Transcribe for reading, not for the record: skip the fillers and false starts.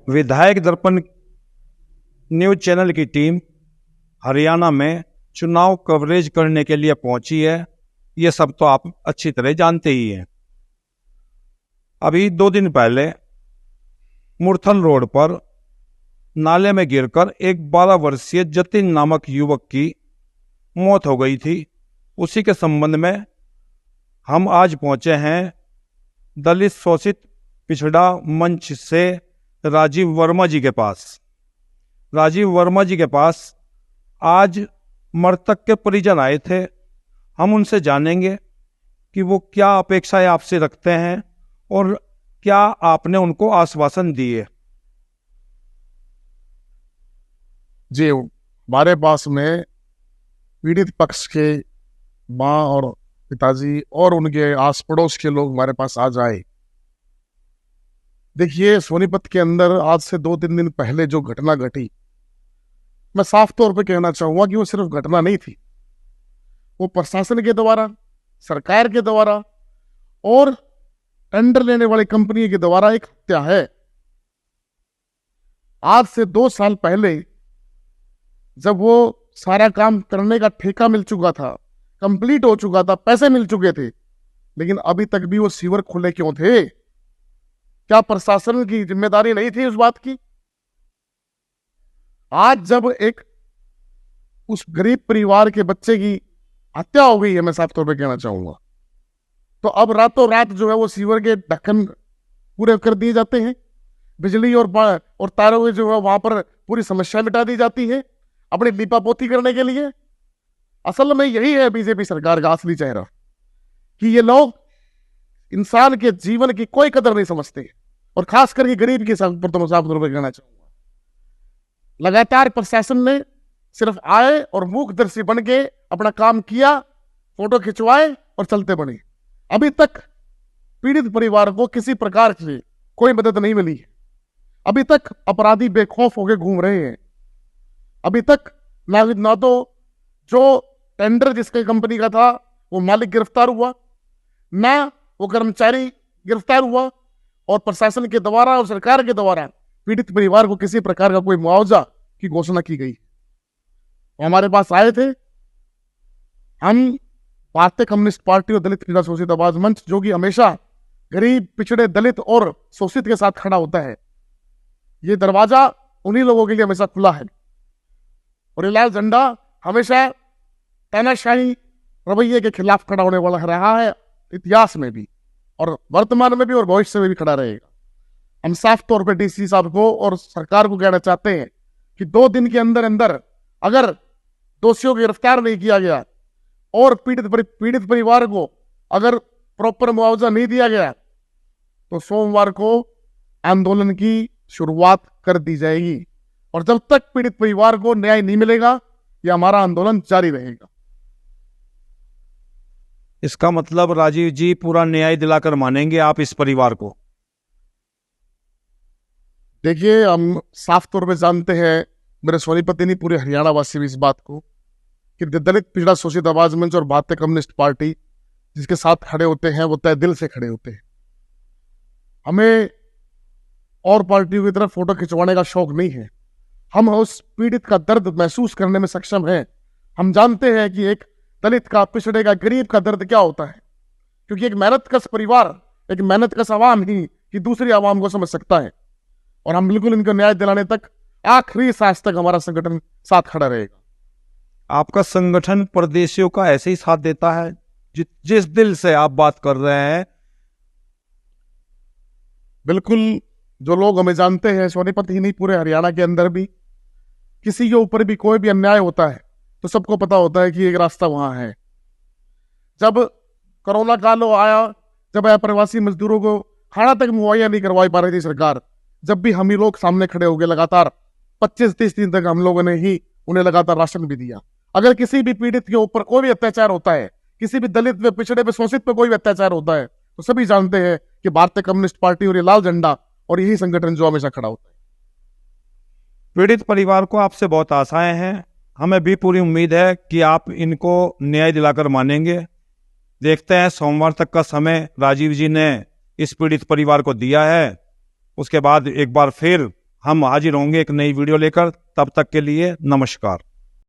विधायक दर्पण news channel की टीम हरियाणा में चुनाव कवरेज करने के लिए पहुंची है। ये सब तो आप अच्छी तरह जानते ही हैं। अभी 2 दिन पहले मुरथल रोड पर नाले में गिरकर एक 12 वर्षीय जतिन नामक युवक की मौत हो गई थी। उसी के संबंध में हम आज पहुंचे हैं दलित शोषित पिछड़ा मंच से राजीव वर्मा जी के पास। राजीव वर्मा जी के पास आज मृतक के परिजन आए थे। हम उनसे जानेंगे कि वो क्या अपेक्षाएं आपसे रखते हैं और क्या आपने उनको आश्वासन दिए। जी, हमारे पास में पीड़ित पक्ष के माँ और पिताजी और उनके आस पड़ोस के लोग हमारे पास आज आए। देखिए, सोनीपत के अंदर आज से 2-3 दिन पहले जो घटना घटी, मैं साफ तौर पे कहना चाहूंगा कि वो सिर्फ घटना नहीं थी। वो प्रशासन के द्वारा, सरकार के द्वारा और टेंडर लेने वाली कंपनी के द्वारा एक हत्या है। आज से 2 साल पहले जब वो सारा काम करने का ठेका मिल चुका था, कंप्लीट हो चुका था, पैसे मिल चुके थे, लेकिन अभी तक भी वो सीवर खुले क्यों थे? क्या प्रशासन की जिम्मेदारी नहीं थी उस बात की? आज जब एक उस गरीब परिवार के बच्चे की हत्या हो गई है, मैं साफ तौर पे कहना चाहूंगा, तो अब रातों रात जो है वो सीवर के ढक्कन पूरे कर दिए जाते हैं। बिजली और तारों की जो है वहां पर पूरी समस्या मिटा दी जाती है अपनी लीपापोती करने के लिए। असल में यही है बीजेपी सरकार का असली चेहरा, कि ये लोग इंसान के जीवन की कोई कदर नहीं समझते, और खास करके गरीब के पर तो मैं साफ तौर पर कहना चाहूंगा। लगातार प्रशासन ने सिर्फ आए और मूकदर्शी बन के अपना काम किया, फोटो खिंचवाए और चलते बने। अभी तक पीड़ित परिवार को किसी प्रकार से कोई मदद नहीं मिली है। अभी तक अपराधी बेखौफ होकर घूम रहे हैं। अभी तक ना तो जो टेंडर जिसके कंपनी का था वो मालिक गिरफ्तार हुआ, ना वो कर्मचारी गिरफ्तार हुआ, और प्रशासन के द्वारा और सरकार के द्वारा पीड़ित परिवार को किसी प्रकार का कोई मुआवजा की घोषणा की गई। हमारे पास आए थे। हम भारतीय कम्युनिस्ट पार्टी और दलित पीड़ा शोषित आवाज मंच, जो कि हमेशा गरीब, पिछड़े, दलित और शोषित के साथ खड़ा होता है, ये दरवाजा उन्हीं लोगों के लिए हमेशा खुला है। और ये लाल झंडा हमेशा तानाशाही रवैये के खिलाफ खड़ा होने वाला रहा है, इतिहास में भी और वर्तमान में भी और भविष्य में भी खड़ा रहेगा। हम साफ तौर पर डीसी साहब को और सरकार को कहना चाहते हैं कि 2 दिन के अंदर अंदर अगर दोषियों को गिरफ्तार नहीं किया गया और पीड़ित परिवार को अगर प्रॉपर मुआवजा नहीं दिया गया, तो सोमवार को आंदोलन की शुरुआत कर दी जाएगी। और जब तक पीड़ित परिवार को न्याय नहीं मिलेगा, यह हमारा आंदोलन जारी रहेगा। इसका मतलब राजीव जी पूरा न्याय दिलाकर मानेंगे आप इस परिवार को? देखिए, हम साफ तौर पे जानते हैं, मेरे सोनीपत नहीं पूरे हरियाणा वासी भी इस बात को, कि दलित पिछड़ा शोषित आवाज मंच और भारतीय कम्युनिस्ट पार्टी जिसके साथ खड़े होते हैं वो तय दिल से खड़े होते हैं। हमें और पार्टियों की तरफ फोटो खिंचवाने का शौक नहीं है। हम उस पीड़ित का दर्द महसूस करने में सक्षम हैं। हम जानते हैं कि एक दलित का, पिछड़े का, गरीब का दर्द क्या होता है, क्योंकि एक मेहनतकश परिवार, एक मेहनतकश आवाम ही कि दूसरी आवाम को समझ सकता है। और हम बिल्कुल इनको न्याय दिलाने तक, आखिरी सांस तक हमारा संगठन साथ खड़ा रहेगा। आपका संगठन परदेशियों का ऐसे ही साथ देता है जिस दिल से आप बात कर रहे हैं? बिल्कुल। जो लोग हमें जानते हैं, सोनीपत ही नहीं पूरे हरियाणा के अंदर भी, किसी के ऊपर भी कोई भी अन्याय होता है तो सबको पता होता है कि एक रास्ता वहां है। जब कोरोना काल आया, जब अप्रवासी मजदूरों को खाना तक मुहैया नहीं करवा पा रही थी सरकार, जब भी हम ही लोग सामने खड़े हो गए, लगातार 25-30 दिन तक हम लोगों ने ही उन्हें लगातार राशन भी दिया। अगर किसी भी पीड़ित के ऊपर कोई भी अत्याचार होता है, किसी भी दलित पे, पिछड़े पे, शोषित पे कोई भी अत्याचार होता है, तो सभी जानते हैं कि भारतीय कम्युनिस्ट पार्टी और ये लाल झंडा और यही संगठन जो हमेशा खड़ा होता है। पीड़ित परिवार को आपसे बहुत आशाएं हैं। हमें भी पूरी उम्मीद है कि आप इनको न्याय दिलाकर मानेंगे। देखते हैं, सोमवार तक का समय राजीव जी ने इस पीड़ित परिवार को दिया है। उसके बाद एक बार फिर हम हाजिर होंगे एक नई वीडियो लेकर। तब तक के लिए नमस्कार।